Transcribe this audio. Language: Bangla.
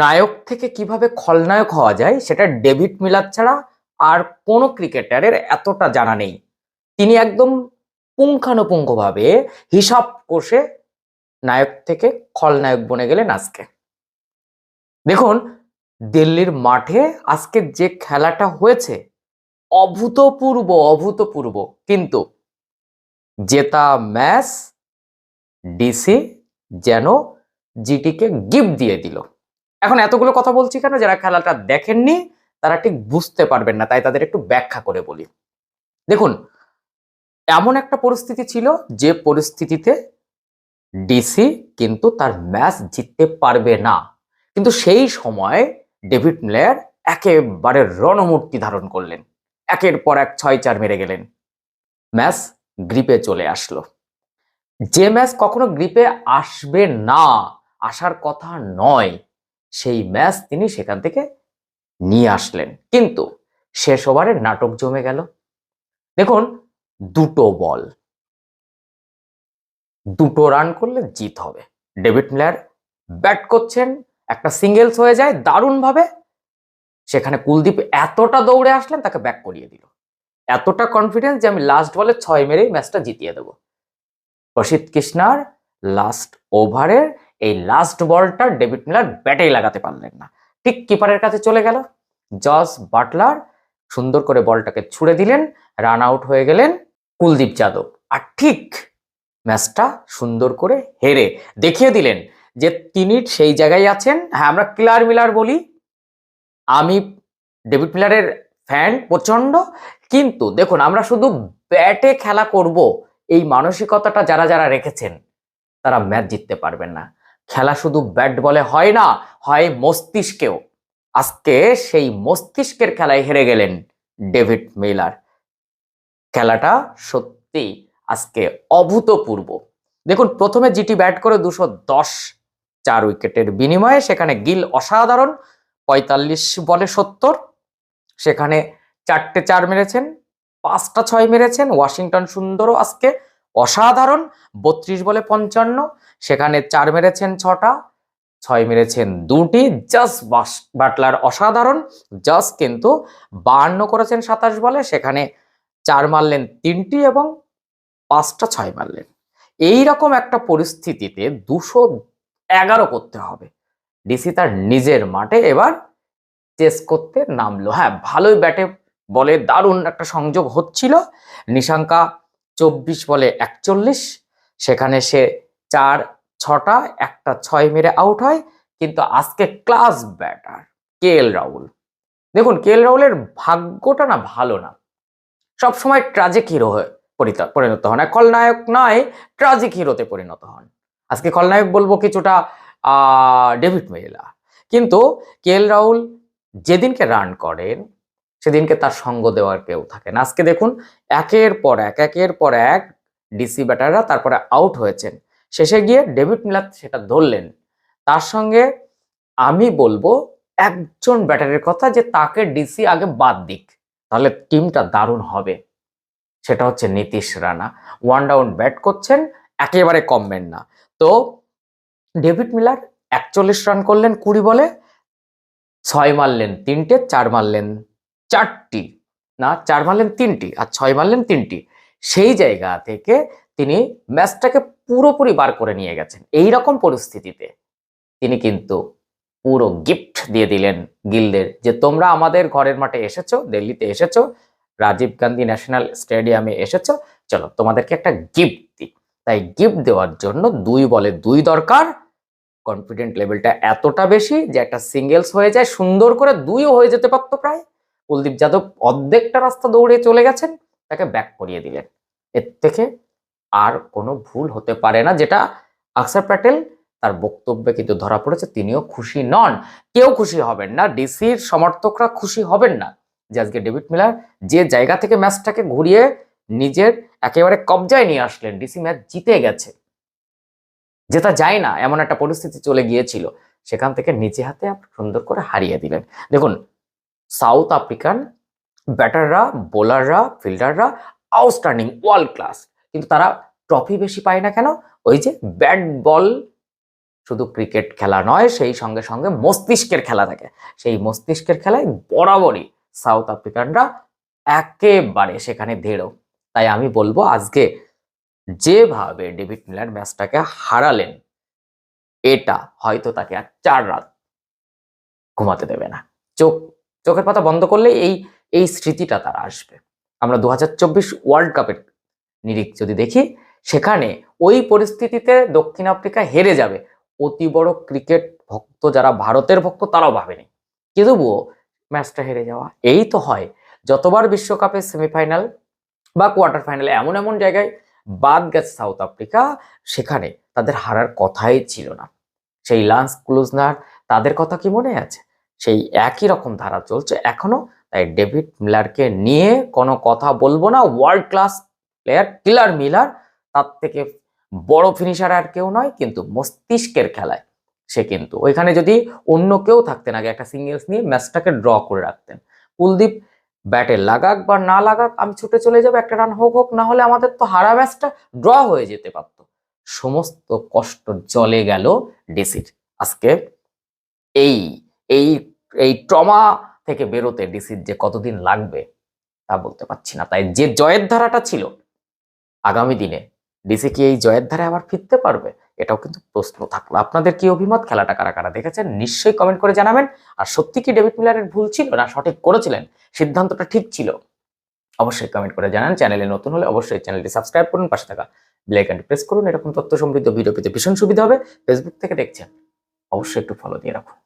নায়ক থেকে কিভাবে খলনায়ক হওয়া যায় সেটা ডেভিড মিলার ছাড়া আর কোনো ক্রিকেটারের এতটা জানা নেই। তিনি একদম পুঙ্খানুপুঙ্খভাবে হিসাব কষে নায়ক থেকে খলনায়ক বনে গেলেন আজকে। দেখুন, দিল্লির মাঠে আজকে যে খেলাটা হয়েছে অভূতপূর্ব অভূতপূর্ব। কিন্তু জেতা ম্যাচ ডিসি যেন জিটিকে গিফট দিয়ে দিল। এখন এতগুলো কথা বলছি কেন? যারা খেলাটা দেখেননি তারা ঠিক বুঝতে পারবেন না, তাই তাদের একটু ব্যাখ্যা করে বলি। দেখুন, এমন একটা পরিস্থিতি ছিল যে পরিস্থিতিতে ডিসি কিন্তু তার ম্যাচ জিততে পারবে না, কিন্তু সেই সময় ডেভিড মিলার একেবারে রণমূর্তি ধারণ করলেন, একের পর এক 6-4 মেরে গেলেন। ম্যাচ গ্রিপে চলে আসলো। যে ম্যাচ কখনো গ্রিপে আসবে না, আসার কথা নয়, সেই ম্যাচ তিনি সেখান থেকে নিয়ে আসলেন। কিন্তু শেষ ওভারে নাটক জমে গেল। দেখুন, দুটো বল, দুটো রান করলে জিত হবে। ডেভিড মিলার ব্যাট করছেন, একটা সিঙ্গেলস হয়ে যায় দারুণভাবে। সেখানে কুলদীপ এতটা দৌড়ে আসলেন, তাকে ব্যাক করিয়ে দিল। এতটা কনফিডেন্স যে আমি লাস্ট বলে 6 মেরেই ম্যাচটা জিতিয়ে দেবো। প্রসিদ্ধ কৃষ্ণার লাস্ট ওভারের এই লাস্ট বলটা ডেভিড মিলার ব্যাটেই লাগাতে পারলেন না, ঠিক কিপারের কাছে চলে গেল। জস বাটলার সুন্দর করে বলটাকে ছুড়ে দিলেন, রান আউট হয়ে গেলেন কুলদীপ যাদব। আর ঠিক ম্যাচটা সুন্দর করে হেরে দেখিয়ে দিলেন যে তিনি সেই জায়গায় আছেন। হ্যাঁ, আমরা কিলার মিলার বলি, আমি ডেভিড মিলারের ফ্যান প্রচন্ড, কিন্তু দেখুন আমরা শুধু ব্যাটে খেলা করব এই মানসিকতাটা যারা যারা রেখেছেন তারা ম্যাচ জিততে পারবেন না। খেলা শুধু ব্যাট বলে হয় না, হয় মস্তিষ্কেও। আজকে সেই মস্তিষ্কের খেলায় হেরে গেলেন ডেভিড মিলার। খেলাটা সত্যি আজকে অভূতপূর্ব। দেখুন, প্রথমে জিটি ব্যাট করে 210 4 উইকেটের বিনিময়ে, সেখানে গিল অসাধারণ 45 বলে 70, সেখানে 4টে 4 মেরেছেন, 5টা 6 মেরেছেন। ওয়াশিংটন সুন্দরও আজকে অসাধারণ 32 বলে 55, সেখানে 4 মেরেছেন 6টা, 6 মেরেছেন 2টি। জাস্ট বাটলার অসাধারণ, জাস্ট কিন্তু 52 করেছেন 27 বলে, সেখানে 4 মারলেন 3টি এবং 5টা 6 মারলেন। এইরকম একটা পরিস্থিতিতে 211 করতে হবে। ডিসি তার নিজের মাঠে এবার চেস করতে নামলো। হ্যাঁ, ভালোই ব্যাটে বলে দারুণ একটা সংযোগ হচ্ছিল। নিশাঙ্কা 24 বলে 41, সেখানে সে 4-6টা, একটা 6 মেরে আউট হয়। কিন্তু আজকে ক্লাস ব্যাটার কেএল রাহুল, দেখুন কেএল রাহুলের ভাগ্যটা না ভালো না, সবসময় ট্রাজিক হিরো হয়ে পরিণত হন। খলনায়ক নয়, ট্রাজিক হিরোতে পরিণত হন। আজকে খলনায়ক বলবো কিছুটা ডেভিড মিলার, কিন্তু কেএল রাহুল যেদিনকে রান করেন সেদিনকে তার সঙ্গ দেওয়ার কেউ থাকে না। আজকে দেখুন, একের পর এক ডিসি ব্যাটাররা তারপরে আউট হয়েছেন, শেষে গিয়ে ডেভিড মিলার সেটা ধরলেন। তার সঙ্গে আমি বলবো একজন ব্যাটারের কথা, যে তাকে ডিসি আগে বাদ দিক, তাহলে টিমটা দারুণ হবে। সেটা হচ্ছে Nitish Rana. One down bat করছেন, একেবারে কমবেন না। তো ডেভিড মিলার 41 রান করলেন 20 বলে, 6 মারলেন 3টে, 4 মারলেন 4টি, না 4 মারলেন 3টি আর 6 মারলেন 3টি। সেই জায়গা থেকে তিনি ম্যাচটাকে পুরোপুরি বার করে নিয়ে গেছেন। এই রকম পরিস্থিতিতে তিনি কিন্তু পুরো গিফট দিয়ে দিলেন গিলদের, যে তোমরা আমাদের ঘরের মাঠে এসেছো, দিল্লিতে এসেছো, রাজীব গান্ধী ন্যাশনাল স্টেডিয়ামে এসেছো, চলো তোমাদেরকে একটা গিফট দিই। তাই গিফট দেওয়ার জন্য 2 বলে 2 দরকার। কনফিডেন্ট লেভেলটা এতটা বেশি যে একটা সিঙ্গেলস হয়ে যায়, সুন্দর করে 2ও হয়ে যেতে পারতো প্রায়। কুলদীপ যাদব অর্ধেকটা রাস্তা দৌড়ে চলে গেছেন, তাকে ব্যাক করিয়ে দিলেন। এর থেকে আর কোনো ভুল হতে পারে না, যেটা অক্ষর প্যাটেল তার বক্তব্যে কিন্তু ধরা পড়েছে। তিনিও খুশি নন, কেউ খুশি হবেন না, ডিসির সমর্থকরা খুশি হবেন না যে আজকে ডেভিড মিলার যে জায়গা থেকে ম্যাচটাকে ঘুরিয়ে নিজের একেবারে কবজায় নিয়ে আসলেন। ডিসি ম্যাচ জিতে গেছে, জেতা যায় না এমন একটা পরিস্থিতি চলে গিয়েছিল, সেখান থেকে নিজে হাতে সুন্দর করে হারিয়ে দিলেন। দেখুন, সাউথ আফ্রিকান ব্যাটাররা, বোলাররা, ফিল্ডাররা আউটস্ট্যান্ডিং, ওয়ার্ল্ড ক্লাস, কিন্তু তারা ট্রফি বেশি পায় না কেন? ওই যে ব্যাট বল শুধু ক্রিকেট খেলা নয়, সেই সঙ্গে সঙ্গে মস্তিষ্কের খেলা থাকে। সেই মস্তিষ্কের খেলায় বরাবরই সাউথ আফ্রিকানরা একেবারে সেখানে দৃঢ়। তাই আমি বলবো আজকে যেভাবে ডেভিড মিলার ম্যাচটাকে হারালেন, এটা হয়তো তাকে আর 4 রাত ঘুমাতে দেবে না। চোখের পাতা বন্ধ করলে এই স্মৃতিটা তার আসবে। আমরা 2024 ওয়ার্ল্ড কাপের নিরিখ যদি দেখি, সেখানে ওই পরিস্থিতিতে দক্ষিণ আফ্রিকা হেরে যাবে, অতি বড় ক্রিকেট ভক্ত যারা ভারতের ভক্ত তারাও ভাবেনি। তবুও ম্যাচটা হেরে যাওয়া এই তো হয়। যতবার বিশ্বকাপের সেমিফাইনাল বা কোয়ার্টার ফাইনালে এমন এমন জায়গায় বাদ গেছে সাউথ আফ্রিকা, সেখানে তাদের হারার কথাই ছিল না। সেই লান্স ক্লুজনার, তাদের কথা কি মনে আছে? সেই একই রকম ধারা চলছে এখনো। তাই ডেভিড মিলারকে নিয়ে কোনো কথা বলবো না। ওয়ার্ল্ড ক্লাস প্লেয়ার কিলার মিলার, তার থেকে বড় ফিনিশার আর কেউ নয়। কিন্তু মস্তিষ্কের খেলায় সে কিন্তু ওইখানে যদি অন্য কেউ থাকতেন, আগে একটা সিঙ্গেলস নিয়ে ম্যাচটাকে ড্র করে রাখতেন। কুলদীপ ব্যাটে লাগাক বা না লাগাক, আমি ছুটে চলে যাবো, একটা রান হোক হোক, না হলে আমাদের তো হারা ম্যাচটা ড্র হয়ে যেতে পারতো। সমস্ত কষ্ট জলে গেল ডিসির। আজকে এই এই এই ট্রমা থেকে বেরোতে ডিসির যে কতদিন লাগবে তা বলতে পারছি না। তাই যে জয়ের ধারাটা ছিল, আগামী দিনে ডিসি কি এই জয়ের ধারায় আবার ফিরতে পারবে? এটাও কিন্তু প্রশ্ন থাকলো। আপনাদের কি অভিমত? খেলাটা কারা কারা দেখেছেন নিশ্চয়ই কমেন্ট করে জানাবেন। আর সত্যি কি ডেভিড মিলারের ভুল ছিল, না সঠিক করেছিলেন, সিদ্ধান্তটা ঠিক ছিল? অবশ্যই কমেন্ট করে জানান। চ্যানেলে নতুন হলে অবশ্যই চ্যানেলটি সাবস্ক্রাইব করুন, পাশে থাকা বেল আইকনটি প্রেস করুন। এরকম তথ্য সমৃদ্ধ ভিডিও পেতে ভীষণ সুবিধা হবে। ফেসবুক থেকে দেখছেন, অবশ্যই একটু ফলো দিয়ে রাখুন।